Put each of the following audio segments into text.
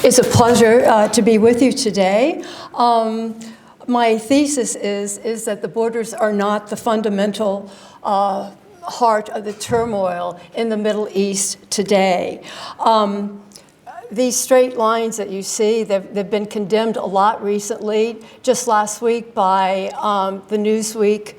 It's a pleasure to be with you today. My thesis is that the borders are not the fundamental heart of the turmoil in the Middle East today. These straight lines that you see, they've been condemned a lot recently. Just last week by the Newsweek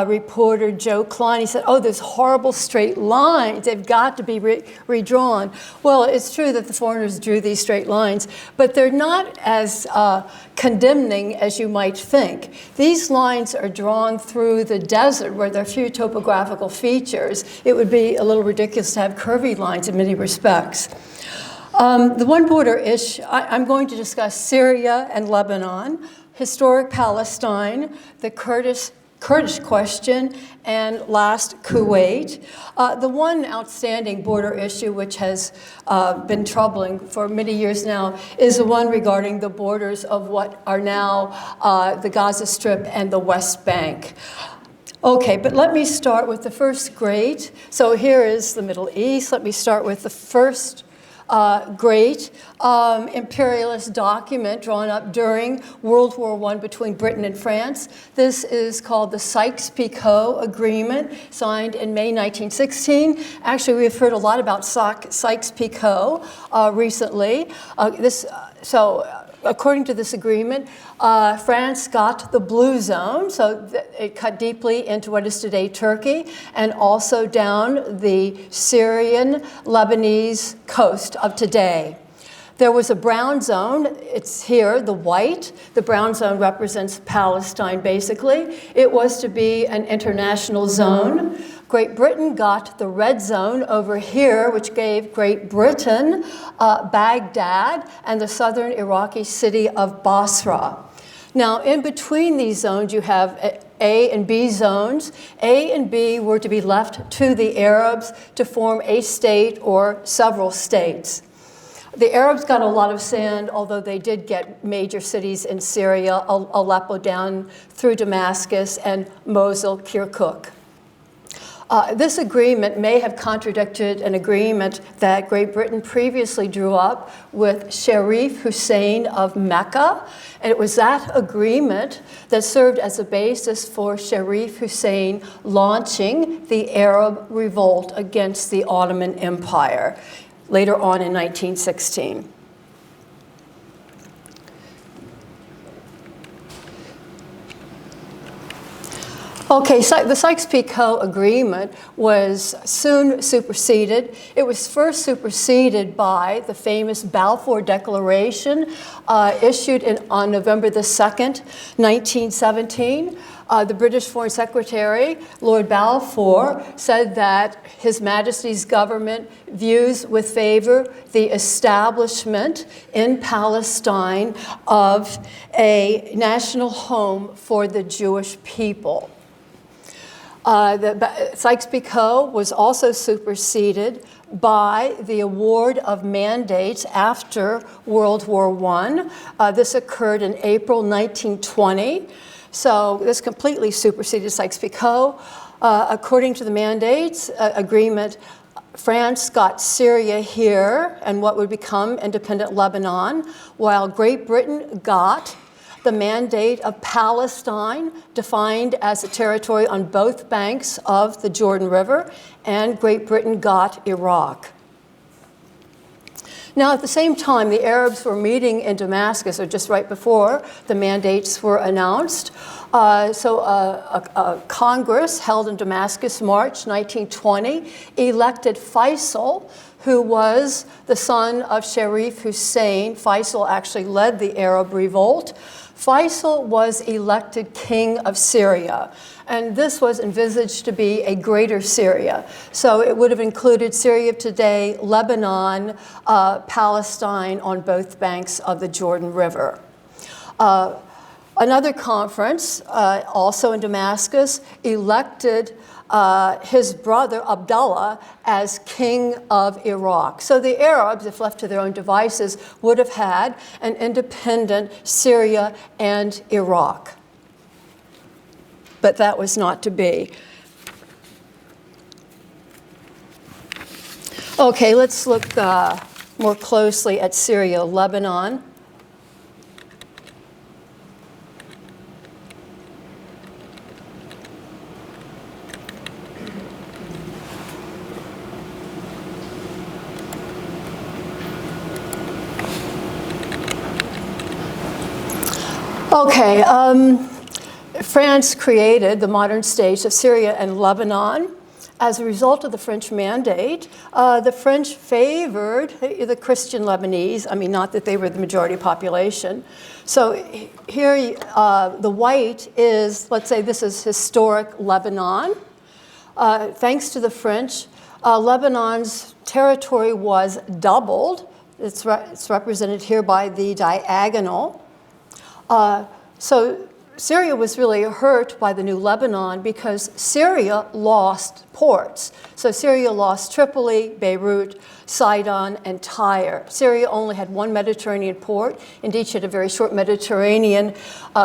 reporter Joe Klein, he said, oh, there's horrible straight lines. They've got to be redrawn. Well, it's true that the foreigners drew these straight lines, but they're not as condemning as you might think. These lines are drawn through the desert where there are few topographical features. It would be a little ridiculous to have curvy lines in many respects. The one border issue, I'm going to discuss Syria and Lebanon, historic Palestine, the Kurdish question, and last, Kuwait. The one outstanding border issue which has been troubling for many years now is the one regarding the borders of what are now the Gaza Strip and the West Bank. Okay, but let me start with the first great. So here is the Middle East. Let me start with the first great imperialist document drawn up during World War I between Britain and France. This is called the Sykes-Picot Agreement, signed in May 1916. Actually, we've heard a lot about Sykes-Picot recently. According to this agreement, France got the blue zone, so it cut deeply into what is today Turkey, and also down the Syrian, Lebanese coast of today. There was a brown zone. It's here, the white. The brown zone represents Palestine, basically. It was to be an international zone. Great Britain got the red zone over here, which gave Great Britain Baghdad and the southern Iraqi city of Basra. Now, in between these zones, you have A and B zones. A and B were to be left to the Arabs to form a state or several states. The Arabs got a lot of sand, although they did get major cities in Syria, Aleppo down through Damascus, and Mosul, Kirkuk. This agreement may have contradicted an agreement that Great Britain previously drew up with Sharif Hussein of Mecca, and it was that agreement that served as a basis for Sharif Hussein launching the Arab revolt against the Ottoman Empire later on in 1916. Okay, so the Sykes-Picot Agreement was soon superseded. It was first superseded by the famous Balfour Declaration issued on November the 2nd, 1917. The British Foreign Secretary, Lord Balfour, said that His Majesty's government views with favor the establishment in Palestine of a national home for the Jewish people. The Sykes-Picot was also superseded by the award of mandates after World War I. This occurred in April 1920. So this completely superseded Sykes-Picot. According to the mandates agreement, France got Syria here and what would become independent Lebanon, while Great Britain got the mandate of Palestine, defined as a territory on both banks of the Jordan River, and Great Britain got Iraq. Now, at the same time, the Arabs were meeting in Damascus, or just right before the mandates were announced. A Congress held in Damascus, March 1920, elected Faisal, who was the son of Sharif Hussein. Faisal actually led the Arab revolt. Faisal was elected king of Syria, and this was envisaged to be a greater Syria. So it would have included Syria of today, Lebanon, Palestine on both banks of the Jordan River. Another conference, also in Damascus, elected his brother Abdullah as king of Iraq. So the Arabs, if left to their own devices, would have had an independent Syria and Iraq. But that was not to be. Okay, let's look more closely at Syria, Lebanon. Okay, France created the modern states of Syria and Lebanon. As a result of the French mandate, the French favored the Christian Lebanese. I mean, not that they were the majority population. So here, the white is, let's say this is historic Lebanon. Thanks to the French, Lebanon's territory was doubled. It's represented here by the diagonal. So Syria was really hurt by the new Lebanon because Syria lost ports. So Syria lost Tripoli, Beirut, Sidon, and Tyre. Syria only had one Mediterranean port. Indeed, she had a very short Mediterranean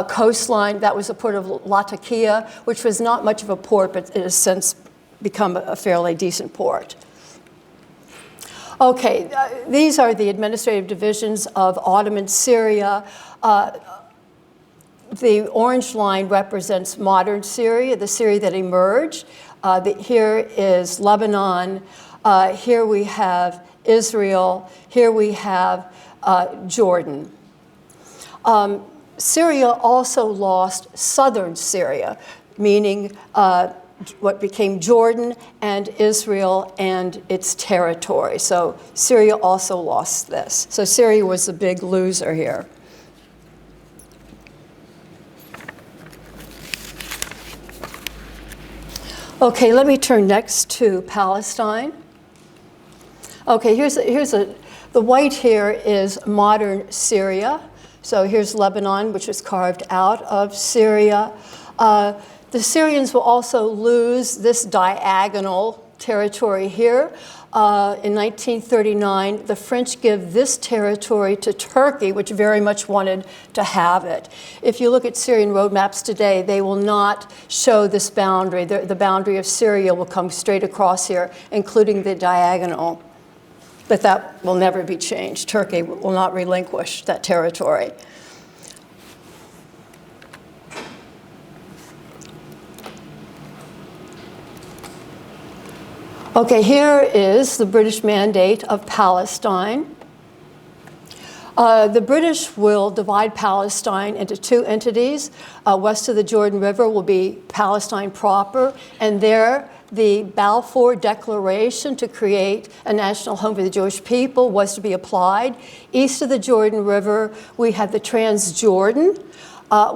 coastline. That was the port of Latakia, which was not much of a port, but it has since become a fairly decent port. Okay, these are the administrative divisions of Ottoman Syria. The orange line represents modern Syria, the Syria that emerged. Here is Lebanon. Here we have Israel. Here we have Jordan. Syria also lost southern Syria, meaning what became Jordan and Israel and its territory. So Syria also lost this. So Syria was the big loser here. Okay, let me turn next to Palestine. Okay, the white here is modern Syria. So here's Lebanon, which was carved out of Syria. The Syrians will also lose this diagonal territory here. In 1939, the French give this territory to Turkey, which very much wanted to have it. If you look at Syrian road maps today, they will not show this boundary. The boundary of Syria will come straight across here, including the diagonal. But that will never be changed. Turkey will not relinquish that territory. Okay, here is the British mandate of Palestine. The British will divide Palestine into two entities. West of the Jordan River will be Palestine proper, and there the Balfour Declaration to create a national home for the Jewish people was to be applied. East of the Jordan River, we had the Transjordan,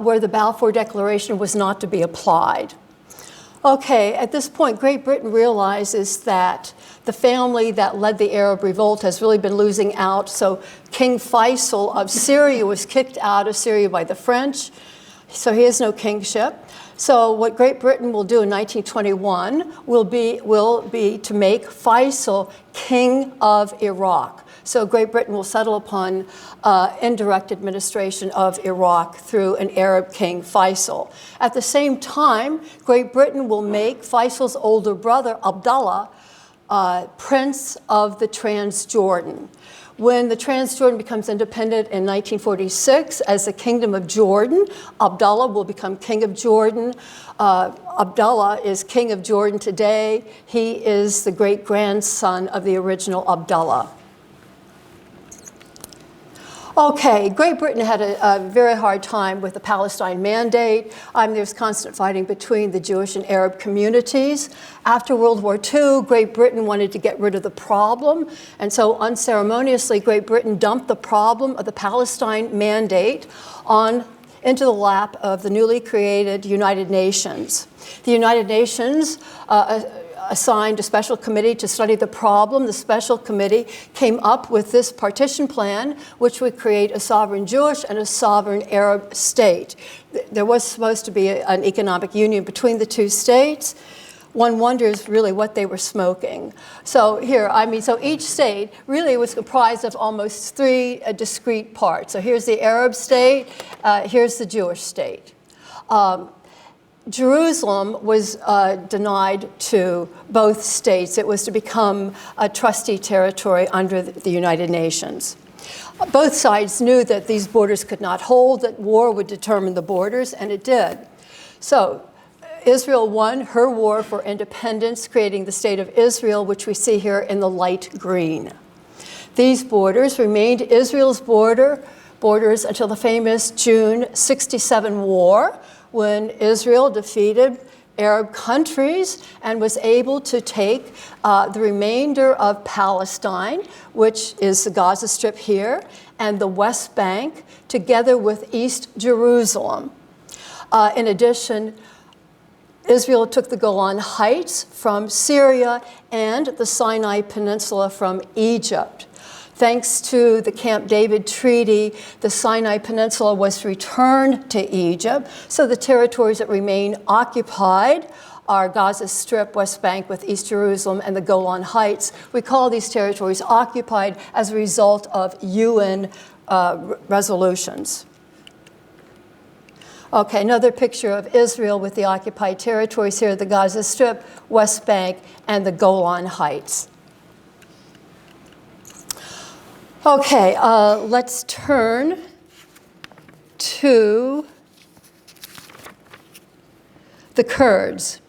where the Balfour Declaration was not to be applied. Okay, at this point, Great Britain realizes that the family that led the Arab revolt has really been losing out. So King Faisal of Syria was kicked out of Syria by the French, so he has no kingship. So what Great Britain will do in 1921 will be to make Faisal king of Iraq. So Great Britain will settle upon indirect administration of Iraq through an Arab king, Faisal. At the same time, Great Britain will make Faisal's older brother, Abdullah, Prince of the Transjordan. When the Transjordan becomes independent in 1946 as the Kingdom of Jordan, Abdullah will become King of Jordan. Abdullah is King of Jordan today. He is the great-grandson of the original Abdullah. Okay, Great Britain had a very hard time with the Palestine Mandate. There's constant fighting between the Jewish and Arab communities. After World War II, Great Britain wanted to get rid of the problem, and so unceremoniously, Great Britain dumped the problem of the Palestine Mandate into the lap of the newly created United Nations. The United Nations assigned a special committee to study the problem. The special committee came up with this partition plan, which would create a sovereign Jewish and a sovereign Arab state. There was supposed to be an economic union between the two states. One wonders really what they were smoking. So here, so each state really was comprised of almost three discrete parts. So here's the Arab state, here's the Jewish state. Jerusalem was denied to both states. It was to become a trustee territory under the United Nations. Both sides knew that these borders could not hold, that war would determine the borders, and it did. So Israel won her war for independence, creating the state of Israel, which we see here in the light green. These borders remained Israel's borders until the famous June 67 war, when Israel defeated Arab countries and was able to take the remainder of Palestine, which is the Gaza Strip here, and the West Bank, together with East Jerusalem. In addition, Israel took the Golan Heights from Syria and the Sinai Peninsula from Egypt. Thanks to the Camp David Treaty, the Sinai Peninsula was returned to Egypt, so the territories that remain occupied are Gaza Strip, West Bank with East Jerusalem, and the Golan Heights. We call these territories occupied as a result of UN resolutions. Okay, another picture of Israel with the occupied territories here, the Gaza Strip, West Bank, and the Golan Heights. Okay, let's turn to the Kurds.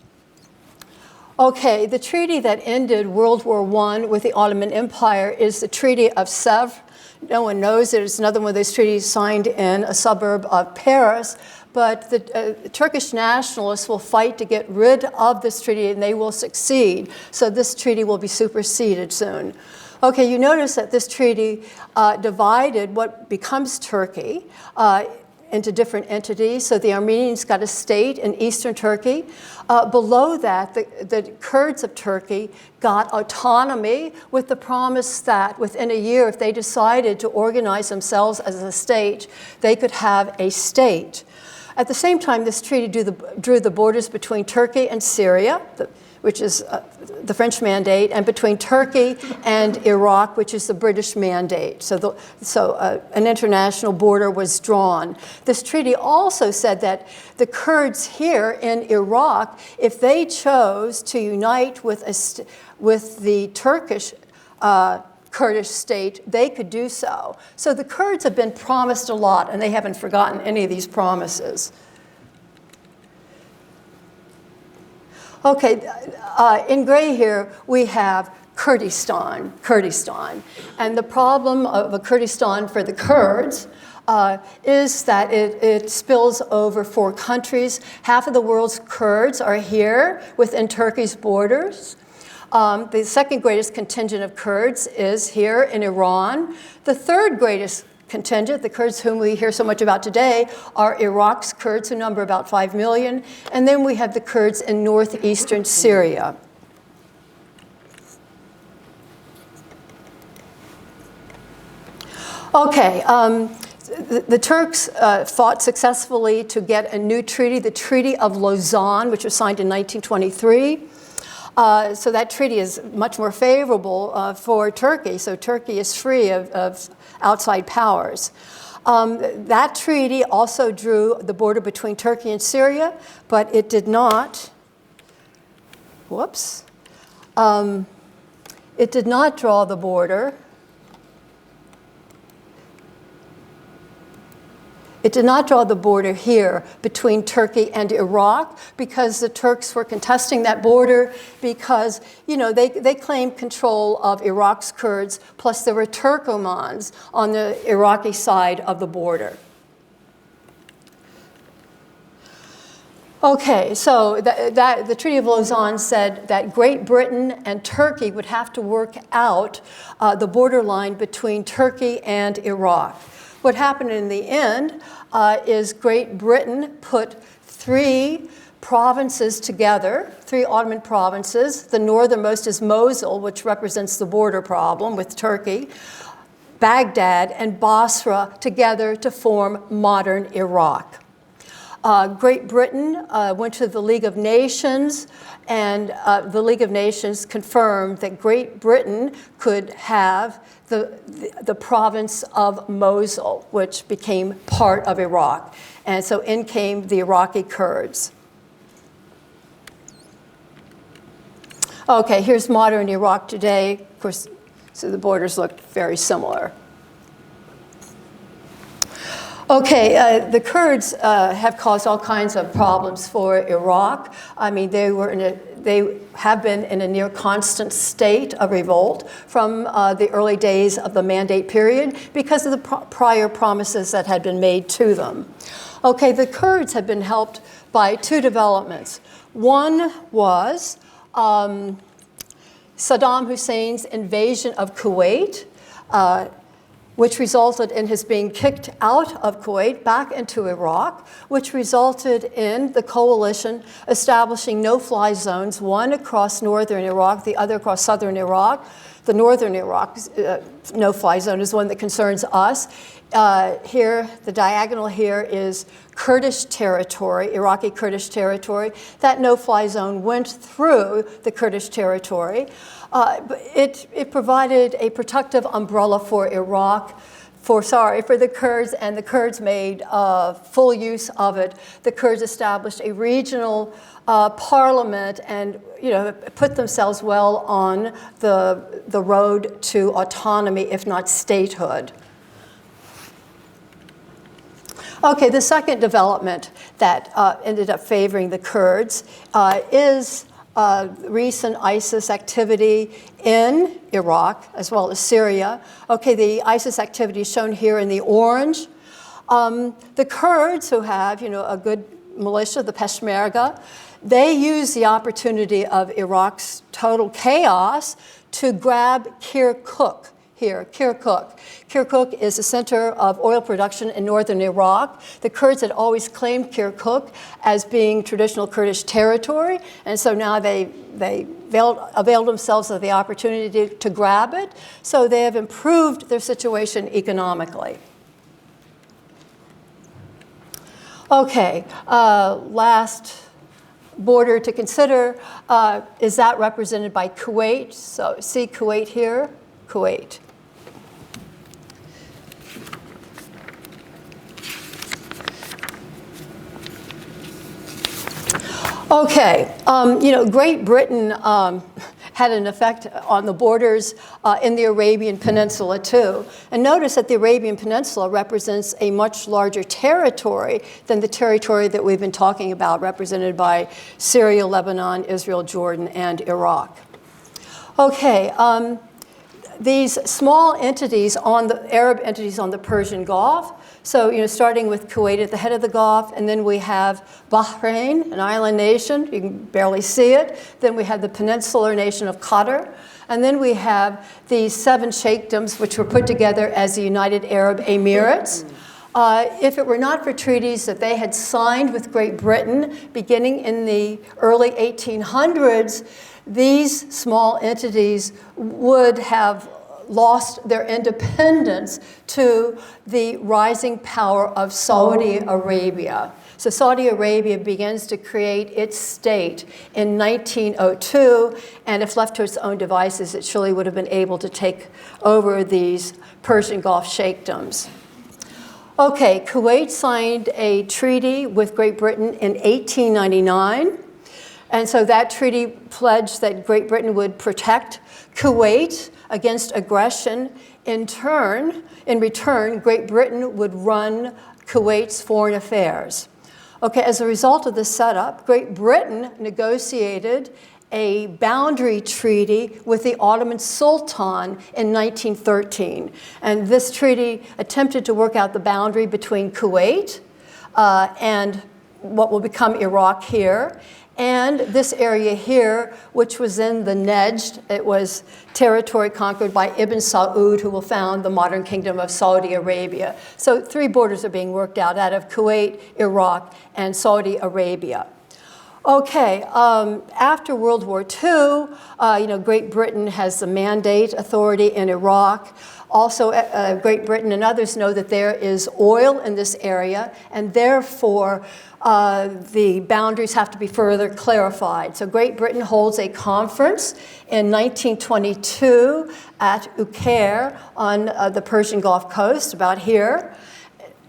Okay, the treaty that ended World War I with the Ottoman Empire is the Treaty of Sèvres. No one knows it. It's another one of those treaties signed in a suburb of Paris. But the Turkish nationalists will fight to get rid of this treaty, and they will succeed. So this treaty will be superseded soon. Okay, you notice that this treaty divided what becomes Turkey into different entities. So the Armenians got a state in eastern Turkey. Below that, the Kurds of Turkey got autonomy with the promise that within a year, if they decided to organize themselves as a state, they could have a state. At the same time, this treaty drew the borders between Turkey and Syria, which is the French mandate, and between Turkey and Iraq, which is the British mandate. So an international border was drawn. This treaty also said that the Kurds here in Iraq, if they chose to unite with the Turkish Kurdish state, they could do so. So the Kurds have been promised a lot, and they haven't forgotten any of these promises. Okay, in gray here, we have Kurdistan. And the problem of a Kurdistan for the Kurds is that it spills over 4 countries. Half of the world's Kurds are here within Turkey's borders. The second greatest contingent of Kurds is here in Iran. The third greatest contingent, the Kurds whom we hear so much about today, are Iraq's Kurds, who number about 5 million. And then we have the Kurds in northeastern Syria. Okay, the Turks fought successfully to get a new treaty, the Treaty of Lausanne, which was signed in 1923. So that treaty is much more favorable for Turkey. So Turkey is free of outside powers. That treaty also drew the border between Turkey and Syria, but it did not, it did not draw the border. It did not draw the border here between Turkey and Iraq because the Turks were contesting that border because, you know, they claimed control of Iraq's Kurds, plus there were Turkomans on the Iraqi side of the border. Okay, so the Treaty of Lausanne said that Great Britain and Turkey would have to work out the borderline between Turkey and Iraq. What happened in the end is Great Britain put 3 provinces together, 3 Ottoman provinces. The northernmost is Mosul, which represents the border problem with Turkey, Baghdad, and Basra together to form modern Iraq. Great Britain went to the League of Nations, and the League of Nations confirmed that Great Britain could have the province of Mosul, which became part of Iraq. And so in came the Iraqi Kurds. Okay, here's modern Iraq today. Of course, so the borders look very similar. Okay, the Kurds have caused all kinds of problems for Iraq. I mean, they have been in a near constant state of revolt from the early days of the Mandate period because of the prior promises that had been made to them. Okay, the Kurds have been helped by two developments. One was Saddam Hussein's invasion of Kuwait, which resulted in his being kicked out of Kuwait back into Iraq, which resulted in the coalition establishing no-fly zones, one across northern Iraq, the other across southern Iraq. The northern Iraq no-fly zone is one that concerns us. Here, the diagonal here is Kurdish territory, Iraqi Kurdish territory. That no-fly zone went through the Kurdish territory. It provided a protective umbrella for Iraq, for the Kurds, and the Kurds made full use of it. The Kurds established a regional parliament and put themselves well on the road to autonomy, if not statehood. Okay, the second development that ended up favoring the Kurds is recent ISIS activity in Iraq as well as Syria. Okay, the ISIS activity is shown here in the orange. The Kurds, who have a good militia, the Peshmerga, they use the opportunity of Iraq's total chaos to grab Kirkuk. Here, Kirkuk. Kirkuk is the center of oil production in northern Iraq. The Kurds had always claimed Kirkuk as being traditional Kurdish territory, and so now they availed themselves of the opportunity to grab it. So they have improved their situation economically. Okay, last border to consider is that represented by Kuwait. So see Kuwait here, Kuwait. Okay, Great Britain had an effect on the borders in the Arabian Peninsula too. And notice that the Arabian Peninsula represents a much larger territory than the territory that we've been talking about, represented by Syria, Lebanon, Israel, Jordan, and Iraq. Okay, these small entities Arab entities on the Persian Gulf. So, starting with Kuwait at the head of the Gulf, and then we have Bahrain, an island nation. You can barely see it. Then we have the peninsular nation of Qatar. And then we have these 7 sheikdoms, which were put together as the United Arab Emirates. If it were not for treaties that they had signed with Great Britain beginning in the early 1800s, these small entities would have lost their independence to the rising power of Saudi Arabia. So Saudi Arabia begins to create its state in 1902, and if left to its own devices, it surely would have been able to take over these Persian Gulf sheikdoms. Okay, Kuwait signed a treaty with Great Britain in 1899. And so that treaty pledged that Great Britain would protect Kuwait against aggression. In return, Great Britain would run Kuwait's foreign affairs. Okay, as a result of this setup, Great Britain negotiated a boundary treaty with the Ottoman Sultan in 1913. And this treaty attempted to work out the boundary between Kuwait and what will become Iraq here, and this area here, which was in the Nejd. It was territory conquered by Ibn Saud, who will found the modern kingdom of Saudi Arabia. So 3 borders are being worked out of Kuwait, Iraq, and Saudi Arabia. Okay, after World War II, Great Britain has the mandate authority in Iraq. Also, Great Britain and others know that there is oil in this area, and therefore the boundaries have to be further clarified. So Great Britain holds a conference in 1922 at Uqair on the Persian Gulf coast, about here,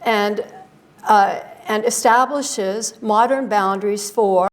and establishes modern boundaries for